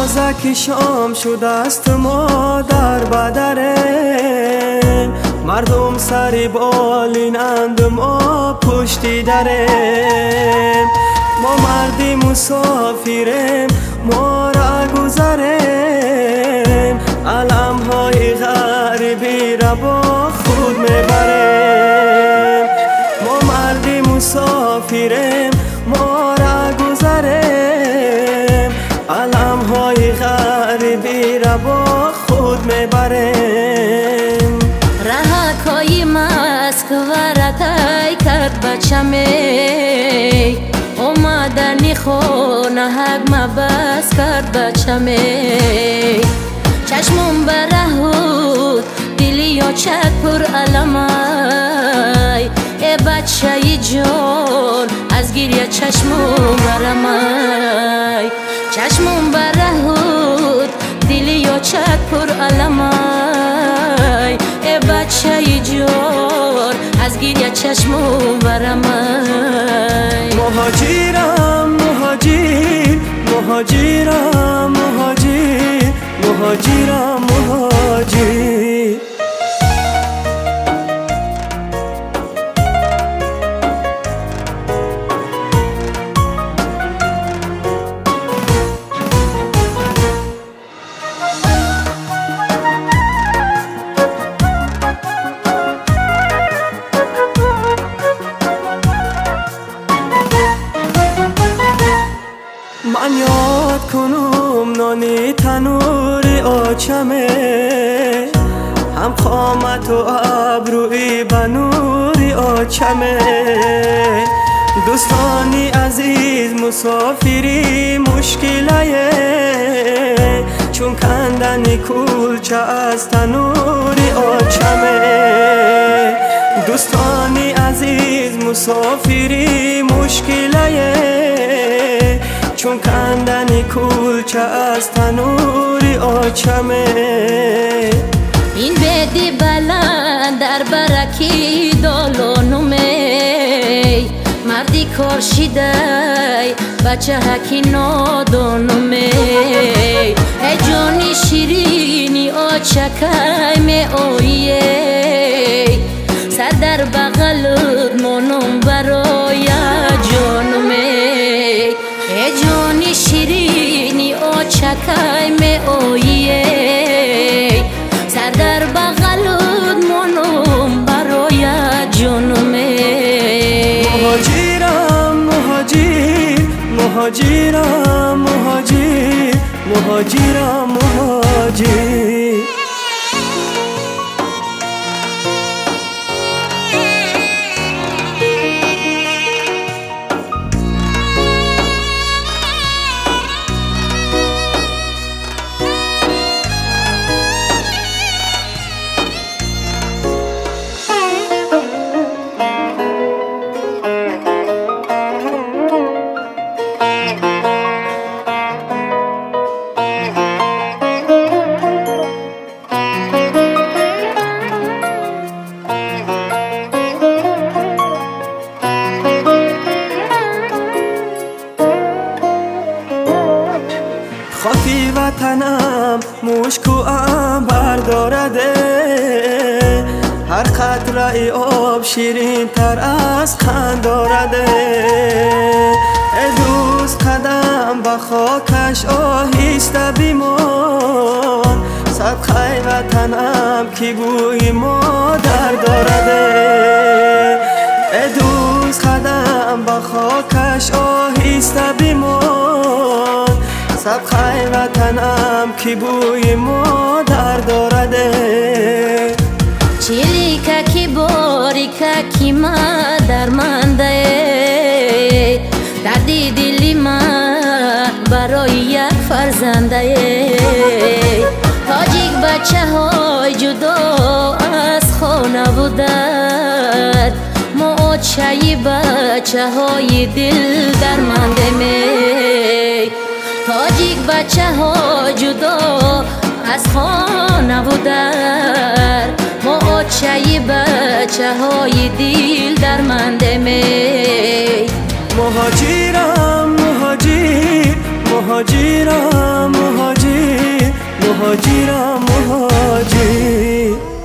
نازک شام شده است ما در بدرم، مردم سری بالینند ما پشتی درم. ما مردی مسافرم ما را گذرم، علم های غریبی را با خود میبرم. ما مردی مسافرم ما را گذرم، علم های غریبی را با خود میبرم. رهکای مسکو رتای کرد بچمی، اومدنی خونه حق مبس کرد بچمی. چشمم برهود دلی یا چک پر علمای، ای بچه جان از گریه چشمم برمای. چشمم برهود دلی یا چک پر علمای، ای بچه جان از گریه چشمم برمای. مهاجرم مهاجر مهاجرم مهاجر مهاجرم مهاجر. من یاد کنم نانی تنوری آچمه، هم قامت و ابروی بنوری آچمه. دوستانی عزیز مسافری مشکله، چون کندنی کلچه از تنوری آچمه. دوستانی عزیز مسافری مشکله، چون کندنی کلچه از تنوری آچمه. این بدی بلند در برکی دالانومی، مردی کارشیده بچه هکی نادانومی. ای جانی شیرینی آچکای می آیی، سر در بغلت مانم برای جانومی. ای جانی شیرینی آچکای می آیی، سر در بغلت مانم برای جانومی. مهاجرم مهاجر مهاجرم مهاجر مهاجرم مهاجر. خاکی وطنم مشک و عنبر دارده، هر قطره آب شیرین تر از قند دارده. ای دوست قدم به خاکش آهسته بیمان، صدقه وطنم که بوی مادر دارده. ای دوست قدم به خاکش آهسته بیمان، صدقه وطنم که بوی مادر دارده. چیلی که کی باری که کی مادر منده، دردی دلی من برای یک فرزنده. تاجیک بچه های جدا از خانه بودن، ما چایی بچه های دل درمانده می. تاجیک بچه ها جدا از خانه بودن، ما چایی بچه های دل درمانده می. مهاجرم مهاجر مهاجرم مهاجر مهاجرم مهاجر.